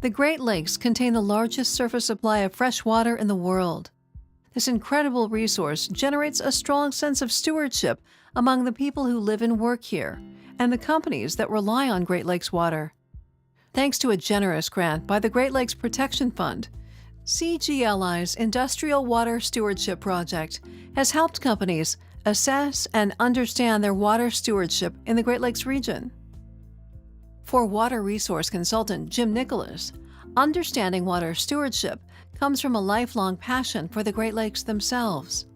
The Great Lakes contain the largest surface supply of fresh water in the world. This incredible resource generates a strong sense of stewardship among the people who live and work here, and the companies that rely on Great Lakes water. Thanks to a generous grant by the Great Lakes Protection Fund, CGLI's Industrial Water Stewardship Project has helped companies assess and understand their water stewardship in the Great Lakes region. For water resource consultant Jim Nicholas, understanding water stewardship comes from a lifelong passion for the Great Lakes themselves.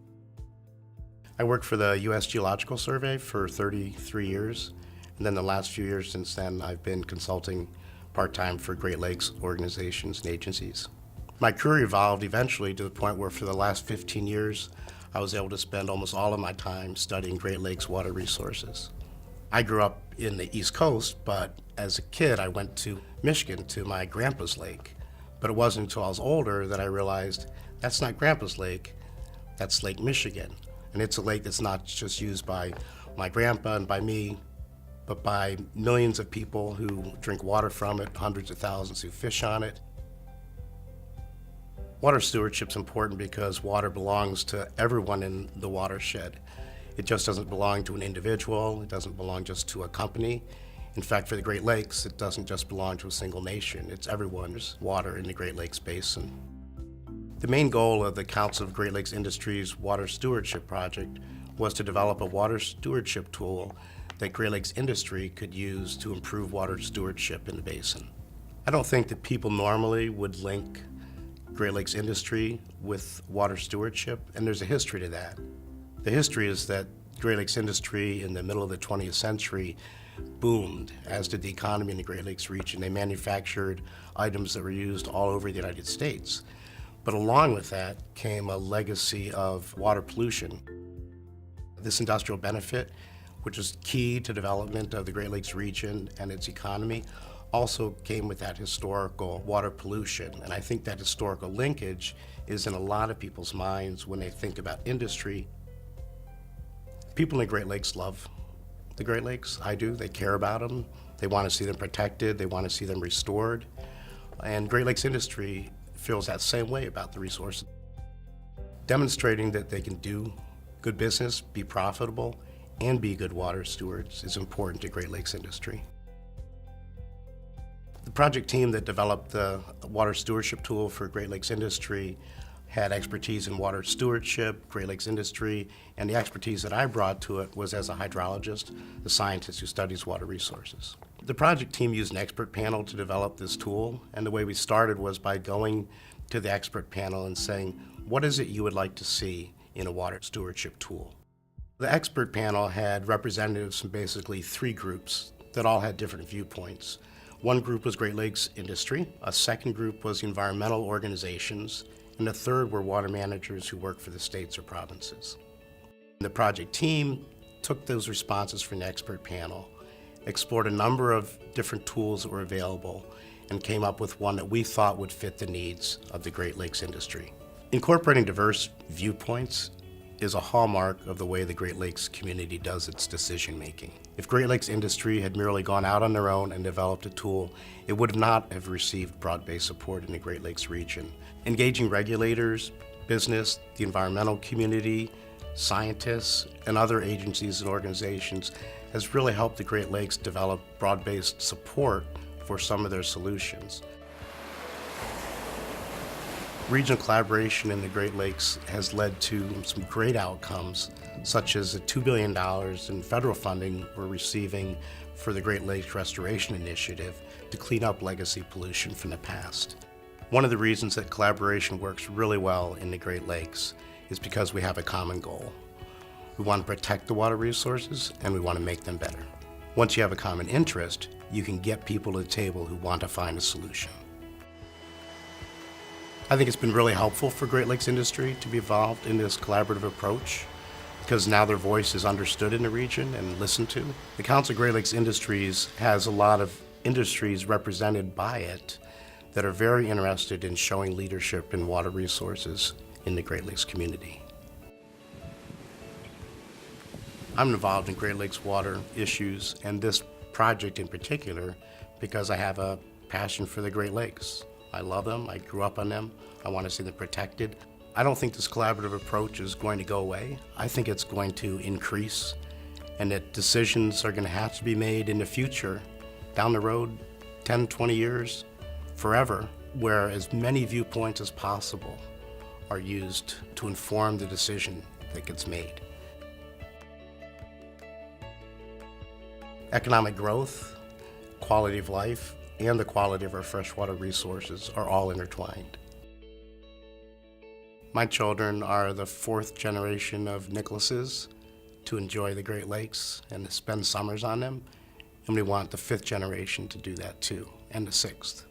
I worked for the U.S. Geological Survey for 33 years, and then the last few years since then I've been consulting part-time for Great Lakes organizations and agencies. My career evolved eventually to the point where for the last 15 years I was able to spend almost all of my time studying Great Lakes water resources. I grew up in the East Coast, but as a kid I went to Michigan to my grandpa's lake. But it wasn't until I was older that I realized that's not Grandpa's lake, that's Lake Michigan. And it's a lake that's not just used by my grandpa and by me, but by millions of people who drink water from it, hundreds of thousands who fish on it. Water stewardship's important because water belongs to everyone in the watershed. It just doesn't belong to an individual, it doesn't belong just to a company. In fact, for the Great Lakes, it doesn't just belong to a single nation. It's everyone's water in the Great Lakes Basin. The main goal of the Council of Great Lakes Industries Water Stewardship Project was to develop a water stewardship tool that Great Lakes industry could use to improve water stewardship in the basin. I don't think that people normally would link Great Lakes industry with water stewardship, and there's a history to that. The history is that Great Lakes industry in the middle of the 20th century boomed, as did the economy in the Great Lakes region. They manufactured items that were used all over the United States. But along with that came a legacy of water pollution. This industrial benefit, which is key to development of the Great Lakes region and its economy, also came with that historical water pollution. And I think that historical linkage is in a lot of people's minds when they think about industry. People in the Great Lakes love the Great Lakes. I do. They care about them. They want to see them protected. They want to see them restored. And Great Lakes industry feels that same way about the resources. Demonstrating that they can do good business, be profitable, and be good water stewards is important to Great Lakes industry. The project team that developed the water stewardship tool for Great Lakes industry had expertise in water stewardship, Great Lakes industry, and the expertise that I brought to it was as a hydrologist, the scientist who studies water resources. The project team used an expert panel to develop this tool, and the way we started was by going to the expert panel and saying, what is it you would like to see in a water stewardship tool? The expert panel had representatives from basically three groups that all had different viewpoints. One group was Great Lakes industry, a second group was environmental organizations, and the third were water managers who work for the states or provinces. The project team took those responses from the expert panel, explored a number of different tools that were available, and came up with one that we thought would fit the needs of the Great Lakes industry. Incorporating diverse viewpoints is a hallmark of the way the Great Lakes community does its decision making. If Great Lakes industry had merely gone out on their own and developed a tool, it would not have received broad-based support in the Great Lakes region. Engaging regulators, business, the environmental community, scientists, and other agencies and organizations has really helped the Great Lakes develop broad-based support for some of their solutions. Regional collaboration in the Great Lakes has led to some great outcomes, such as the $2 billion in federal funding we're receiving for the Great Lakes Restoration Initiative to clean up legacy pollution from the past. One of the reasons that collaboration works really well in the Great Lakes is because we have a common goal. We want to protect the water resources and we want to make them better. Once you have a common interest, you can get people to the table who want to find a solution. I think it's been really helpful for Great Lakes industry to be involved in this collaborative approach because now their voice is understood in the region and listened to. The Council of Great Lakes Industries has a lot of industries represented by it that are very interested in showing leadership in water resources in the Great Lakes community. I'm involved in Great Lakes water issues and this project in particular because I have a passion for the Great Lakes. I love them, I grew up on them, I want to see them protected. I don't think this collaborative approach is going to go away. I think it's going to increase, and that decisions are going to have to be made in the future, down the road, 10, 20 years, forever, where as many viewpoints as possible are used to inform the decision that gets made. Economic growth, quality of life, and the quality of our freshwater resources are all intertwined. My children are the fourth generation of Nicholases to enjoy the Great Lakes and to spend summers on them, and we want the fifth generation to do that too, and the sixth.